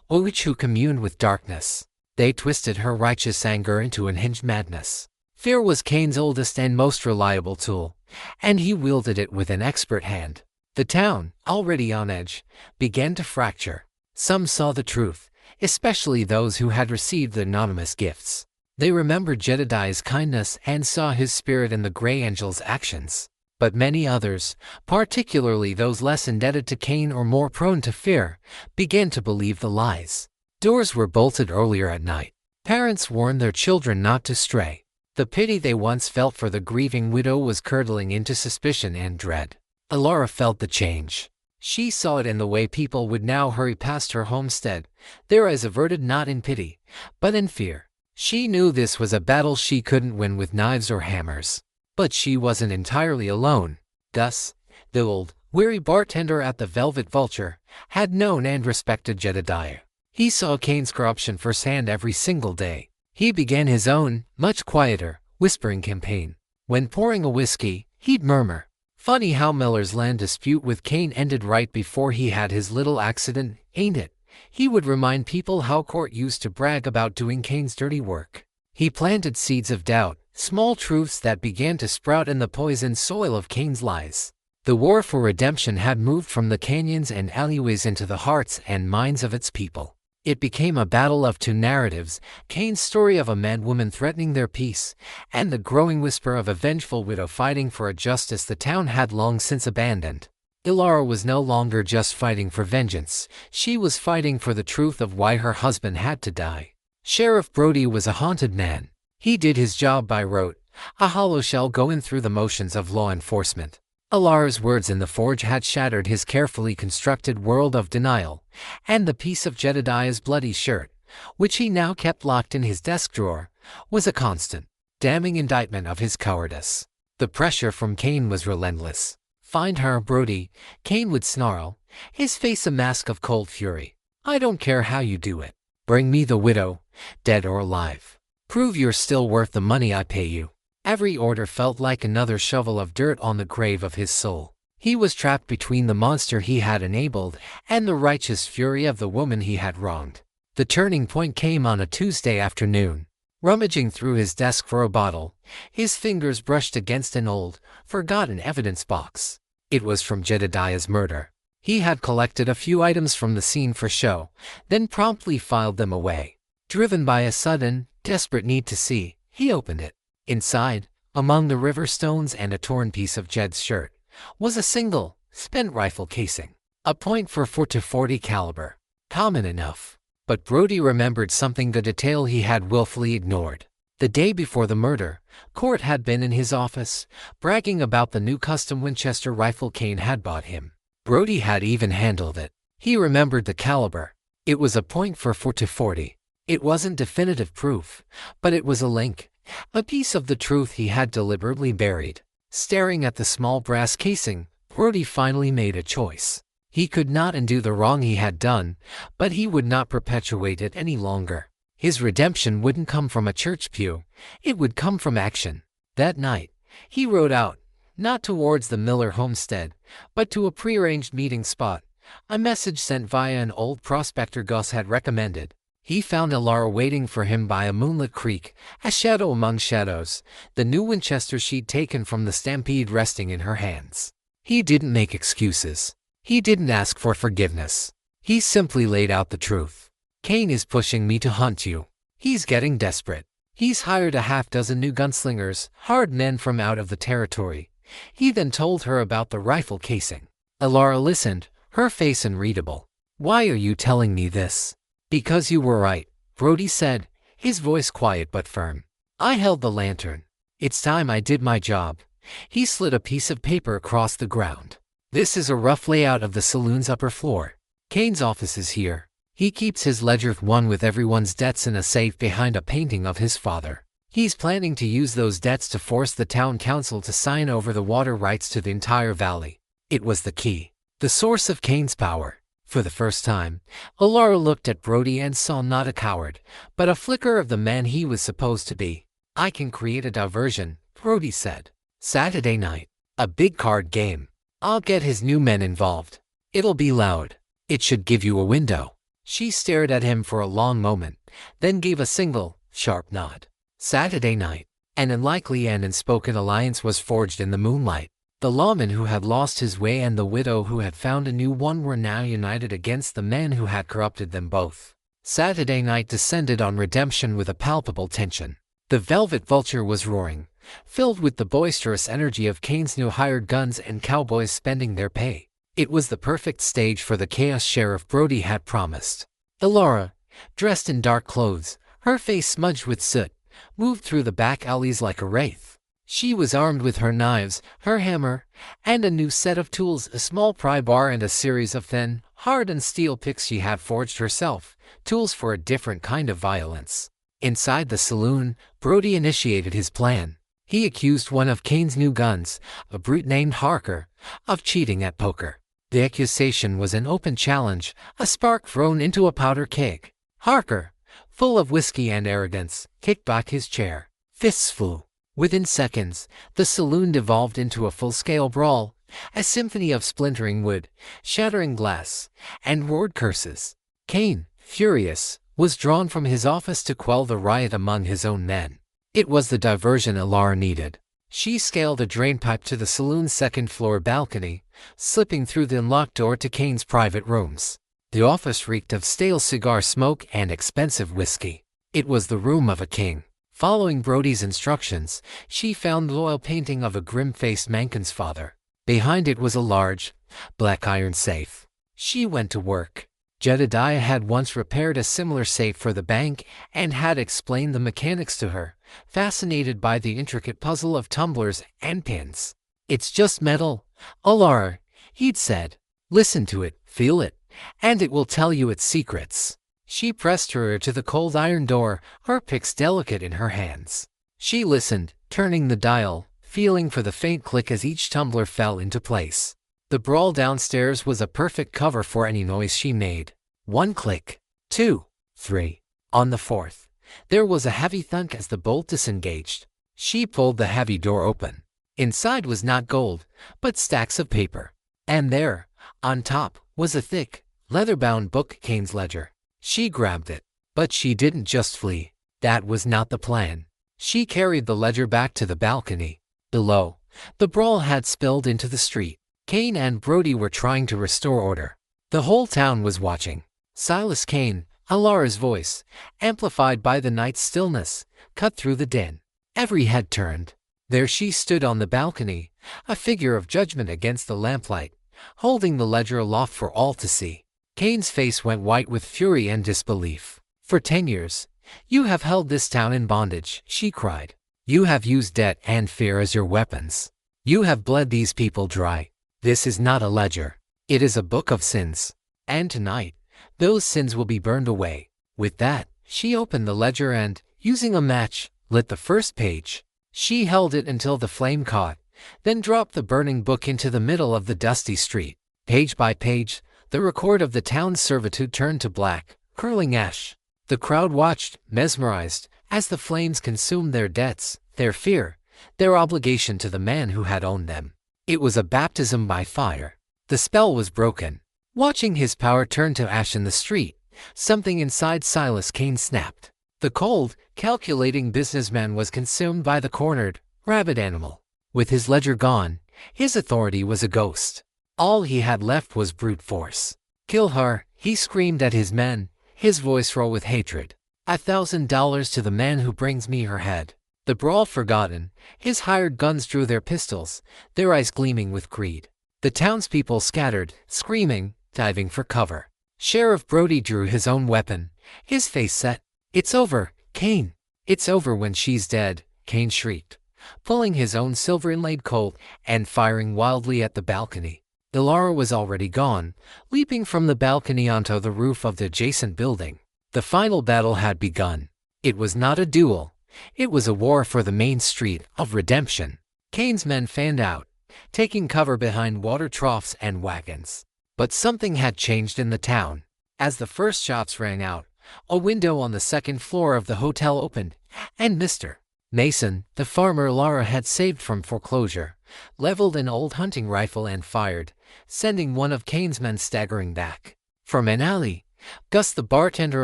a witch who communed with darkness. They twisted her righteous anger into unhinged madness. Fear was Kane's oldest and most reliable tool, and he wielded it with an expert hand. The town, already on edge, began to fracture. Some saw the truth, especially those who had received the anonymous gifts. They remembered Jedediah's kindness and saw his spirit in the Grey Angel's actions. But many others, particularly those less indebted to Kane or more prone to fear, began to believe the lies. Doors were bolted earlier at night. Parents warned their children not to stray. The pity they once felt for the grieving widow was curdling into suspicion and dread. Alara felt the change. She saw it in the way people would now hurry past her homestead, their eyes averted not in pity, but in fear. She knew this was a battle she couldn't win with knives or hammers. But she wasn't entirely alone. Gus, the old, weary bartender at the Velvet Vulture, had known and respected Jedediah. He saw Kane's corruption firsthand every single day. He began his own, much quieter, whispering campaign. When pouring a whiskey, he'd murmur, "Funny how Miller's land dispute with Kane ended right before he had his little accident, ain't it?" He would remind people how Court used to brag about doing Kane's dirty work. He planted seeds of doubt, small truths that began to sprout in the poisoned soil of Kane's lies. The war for redemption had moved from the canyons and alleyways into the hearts and minds of its people. It became a battle of two narratives, Kane's story of a mad-woman threatening their peace, and the growing whisper of a vengeful widow fighting for a justice the town had long since abandoned. Alara was no longer just fighting for vengeance, she was fighting for the truth of why her husband had to die. Sheriff Brody was a haunted man. He did his job by rote, a hollow shell going through the motions of law enforcement. Alara's words in the forge had shattered his carefully constructed world of denial, and the piece of Jedediah's bloody shirt, which he now kept locked in his desk drawer, was a constant, damning indictment of his cowardice. The pressure from Kane was relentless. "Find her, Brody," Kane would snarl, his face a mask of cold fury. "I don't care how you do it. Bring me the widow, dead or alive. Prove you're still worth the money I pay you." Every order felt like another shovel of dirt on the grave of his soul. He was trapped between the monster he had enabled and the righteous fury of the woman he had wronged. The turning point came on a Tuesday afternoon. Rummaging through his desk for a bottle, his fingers brushed against an old, forgotten evidence box. It was from Jedediah's murder. He had collected a few items from the scene for show, then promptly filed them away. Driven by a sudden, desperate need to see, he opened it. Inside, among the river stones and a torn piece of Jed's shirt, was a single, spent rifle casing. A .44 caliber. Common enough. But Brody remembered something, the detail he had willfully ignored. The day before the murder, Court had been in his office, bragging about the new custom Winchester rifle Kane had bought him. Brody had even handled it. He remembered the caliber. It was a .40. It wasn't definitive proof, but it was a link, a piece of the truth he had deliberately buried. Staring at the small brass casing, Brody finally made a choice. He could not undo the wrong he had done, but he would not perpetuate it any longer. His redemption wouldn't come from a church pew, it would come from action. That night, he rode out, not towards the Miller homestead, but to a prearranged meeting spot, a message sent via an old prospector Gus had recommended. He found Alara waiting for him by a moonlit creek, a shadow among shadows, the new Winchester she'd taken from the stampede resting in her hands. He didn't make excuses. He didn't ask for forgiveness. He simply laid out the truth. "Kane is pushing me to hunt you. He's getting desperate. He's hired a half-dozen new gunslingers, hard men from out of the territory." He then told her about the rifle casing. Alara listened, her face unreadable. "Why are you telling me this?" "Because you were right," Brody said, his voice quiet but firm. "I held the lantern. It's time I did my job." He slid a piece of paper across the ground. "This is a rough layout of the saloon's upper floor. Kane's office is here. He keeps his ledger one with everyone's debts in a safe behind a painting of his father. He's planning to use those debts to force the town council to sign over the water rights to the entire valley. It was the key, the source of Kane's power. For the first time, Alara looked at Brody and saw not a coward, but a flicker of the man he was supposed to be. I can create a diversion, Brody said. Saturday night. A big card game. I'll get his new men involved. It'll be loud. It should give you a window. She stared at him for a long moment, then gave a single, sharp nod. Saturday night. An unlikely and unspoken alliance was forged in the moonlight. The lawman who had lost his way and the widow who had found a new one were now united against the man who had corrupted them both. Saturday night descended on redemption with a palpable tension. The Velvet Vulture was roaring, filled with the boisterous energy of Kane's new hired guns and cowboys spending their pay. It was the perfect stage for the chaos Sheriff Brody had promised. Alara, dressed in dark clothes, her face smudged with soot, moved through the back alleys like a wraith. She was armed with her knives, her hammer, and a new set of tools, a small pry bar and a series of thin, hardened steel picks she had forged herself, tools for a different kind of violence. Inside the saloon, Brody initiated his plan. He accused one of Kane's new guns, a brute named Harker, of cheating at poker. The accusation was an open challenge, a spark thrown into a powder keg. Harker, full of whiskey and arrogance, kicked back his chair. Fists flew. Within seconds, the saloon devolved into a full-scale brawl, a symphony of splintering wood, shattering glass, and roared curses. Kane, furious, was drawn from his office to quell the riot among his own men. It was the diversion Alara needed. She scaled a drainpipe to the saloon's second-floor balcony, slipping through the unlocked door to Kane's private rooms. The office reeked of stale cigar smoke and expensive whiskey. It was the room of a king. Following Brody's instructions, she found the oil painting of a grim-faced Menken's father. Behind it was a large, black iron safe. She went to work. Jedediah had once repaired a similar safe for the bank and had explained the mechanics to her, fascinated by the intricate puzzle of tumblers and pins. "It's just metal, Alara," he'd said. "Listen to it, feel it, and it will tell you its secrets." She pressed her ear to the cold iron door, her picks delicate in her hands. She listened, turning the dial, feeling for the faint click as each tumbler fell into place. The brawl downstairs was a perfect cover for any noise she made. 1 click, 2, 3. On the 4th, there was a heavy thunk as the bolt disengaged. She pulled the heavy door open. Inside was not gold, but stacks of paper. And there, on top, was a thick, leather-bound book, Kane's ledger. She grabbed it, but she didn't just flee. That was not the plan. She carried the ledger back to the balcony. Below, the brawl had spilled into the street. Kane and Brody were trying to restore order. The whole town was watching. Silas Kane, Alara's voice, amplified by the night's stillness, cut through the din. Every head turned. There she stood on the balcony, a figure of judgment against the lamplight, holding the ledger aloft for all to see. Kane's face went white with fury and disbelief. "For 10 years, you have held this town in bondage," she cried. "You have used debt and fear as your weapons. You have bled these people dry. This is not a ledger. It is a book of sins. And tonight, those sins will be burned away." With that, she opened the ledger and, using a match, lit the first page. She held it until the flame caught, then dropped the burning book into the middle of the dusty street. Page by page, the record of the town's servitude turned to black, curling ash. The crowd watched, mesmerized, as the flames consumed their debts, their fear, their obligation to the man who had owned them. It was a baptism by fire. The spell was broken. Watching his power turn to ash in the street, something inside Silas Kane snapped. The cold, calculating businessman was consumed by the cornered, rabid animal. With his ledger gone, his authority was a ghost. All he had left was brute force. "Kill her," he screamed at his men, his voice raw with hatred. $1,000 to the man who brings me her head." The brawl forgotten, his hired guns drew their pistols, their eyes gleaming with greed. The townspeople scattered, screaming, diving for cover. Sheriff Brody drew his own weapon, his face set. "It's over, Kane. It's over when she's dead," Kane shrieked, pulling his own silver-inlaid Colt and firing wildly at the balcony. Ilara was already gone, leaping from the balcony onto the roof of the adjacent building. The final battle had begun. It was not a duel. It was a war for the main street of redemption. Kane's men fanned out, taking cover behind water troughs and wagons. But something had changed in the town. As the first shots rang out, a window on the second floor of the hotel opened, and Mr. Mason, the farmer Ilara had saved from foreclosure, leveled an old hunting rifle and fired, sending one of Kane's men staggering back. From an alley, Gus the bartender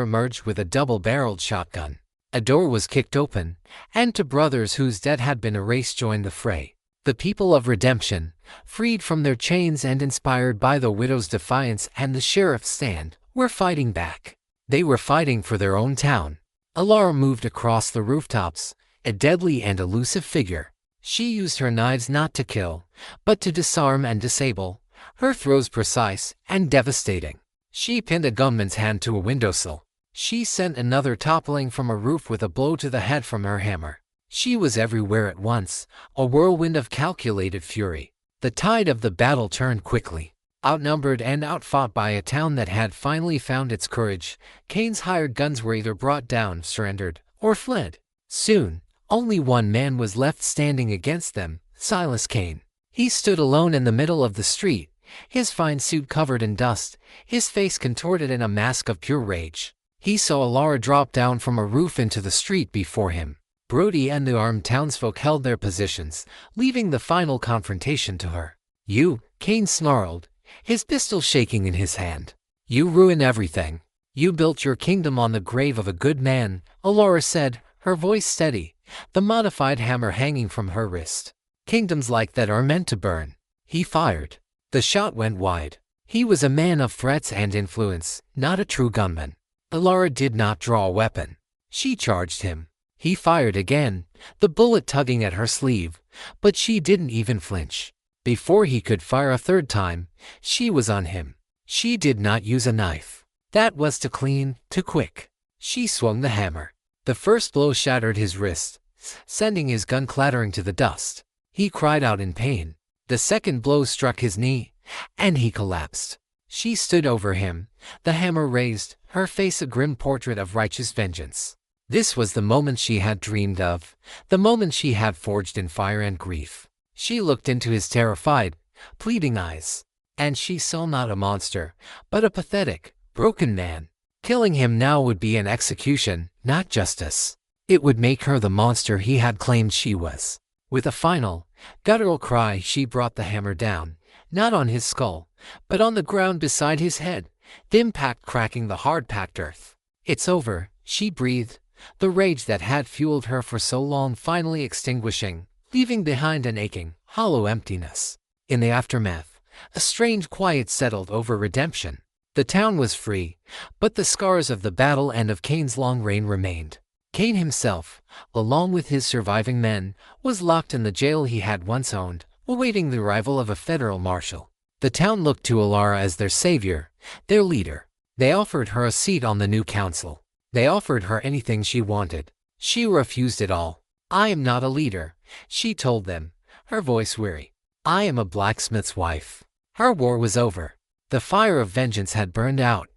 emerged with a double-barreled shotgun. A door was kicked open, and two brothers whose dead had been erased joined the fray. The people of redemption, freed from their chains and inspired by the widow's defiance and the sheriff's stand, were fighting back. They were fighting for their own town. Ilara moved across the rooftops, a deadly and elusive figure. She used her knives not to kill, but to disarm and disable, her throws precise and devastating. She pinned a gunman's hand to a windowsill. She sent another toppling from a roof with a blow to the head from her hammer. She was everywhere at once, a whirlwind of calculated fury. The tide of the battle turned quickly. Outnumbered and outfought by a town that had finally found its courage, Kane's hired guns were either brought down, surrendered, or fled. Soon, only one man was left standing against them, Silas Kane. He stood alone in the middle of the street, his fine suit covered in dust, his face contorted in a mask of pure rage. He saw Ilara drop down from a roof into the street before him. Brody and the armed townsfolk held their positions, leaving the final confrontation to her. "You," Kane snarled, his pistol shaking in his hand. "You ruin everything. You built your kingdom on the grave of a good man," Ilara said, her voice steady, the modified hammer hanging from her wrist. "Kingdoms like that are meant to burn." He fired. The shot went wide. He was a man of threats and influence, not a true gunman. Ilara did not draw a weapon. She charged him. He fired again, the bullet tugging at her sleeve, but she didn't even flinch. Before he could fire a third time, she was on him. She did not use a knife. That was too clean, too quick. She swung the hammer. The first blow shattered his wrist, sending his gun clattering to the dust. He cried out in pain. The second blow struck his knee, and he collapsed. She stood over him, the hammer raised, her face a grim portrait of righteous vengeance. This was the moment she had dreamed of, the moment she had forged in fire and grief. She looked into his terrified, pleading eyes, and she saw not a monster, but a pathetic, broken man. Killing him now would be an execution, not justice. It would make her the monster he had claimed she was. With a final, guttural cry, she brought the hammer down, not on his skull, but on the ground beside his head, the impact cracking the hard-packed earth. "It's over," she breathed, the rage that had fueled her for so long finally extinguishing, leaving behind an aching, hollow emptiness. In the aftermath, a strange quiet settled over redemption. The town was free, but the scars of the battle and of Kane's long reign remained. Kane himself, along with his surviving men, was locked in the jail he had once owned, awaiting the arrival of a federal marshal. The town looked to Ilara as their savior, their leader. They offered her a seat on the new council. They offered her anything she wanted. She refused it all. "I am not a leader," she told them, her voice weary. "I am a blacksmith's wife." Her war was over. The fire of vengeance had burned out,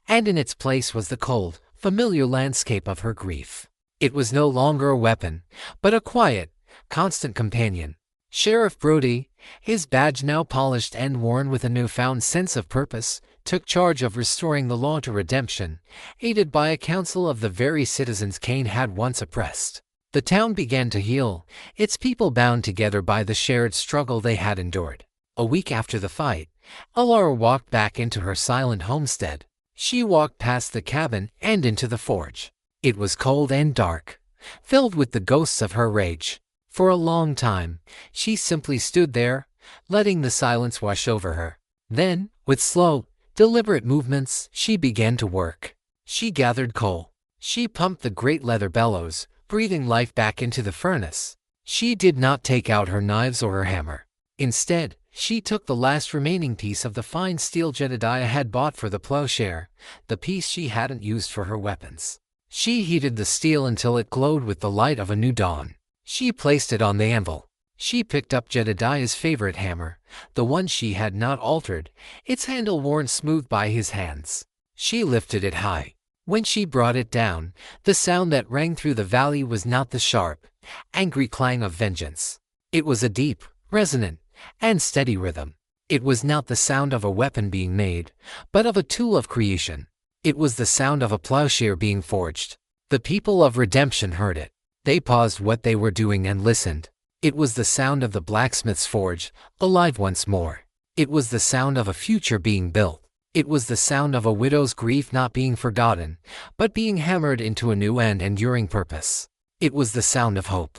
and in its place was the cold, familiar landscape of her grief. It was no longer a weapon, but a quiet, constant companion. Sheriff Brody, his badge now polished and worn with a newfound sense of purpose, took charge of restoring the law to redemption, aided by a council of the very citizens Kane had once oppressed. The town began to heal, its people bound together by the shared struggle they had endured. A week after the fight, Ilara walked back into her silent homestead. She walked past the cabin and into the forge. It was cold and dark, filled with the ghosts of her rage. For a long time, she simply stood there, letting the silence wash over her. Then, with slow, deliberate movements, she began to work. She gathered coal. She pumped the great leather bellows, breathing life back into the furnace. She did not take out her knives or her hammer. Instead, she took the last remaining piece of the fine steel Jedediah had bought for the plowshare, the piece she hadn't used for her weapons. She heated the steel until it glowed with the light of a new dawn. She placed it on the anvil. She picked up Jedediah's favorite hammer, the one she had not altered, its handle worn smooth by his hands. She lifted it high. When she brought it down, the sound that rang through the valley was not the sharp, angry clang of vengeance. It was a deep, resonant, and steady rhythm. It was not the sound of a weapon being made, but of a tool of creation. It was the sound of a plowshare being forged. The people of redemption heard it. They paused what they were doing and listened. It was the sound of the blacksmith's forge, alive once more. It was the sound of a future being built. It was the sound of a widow's grief not being forgotten, but being hammered into a new and enduring purpose. It was the sound of hope.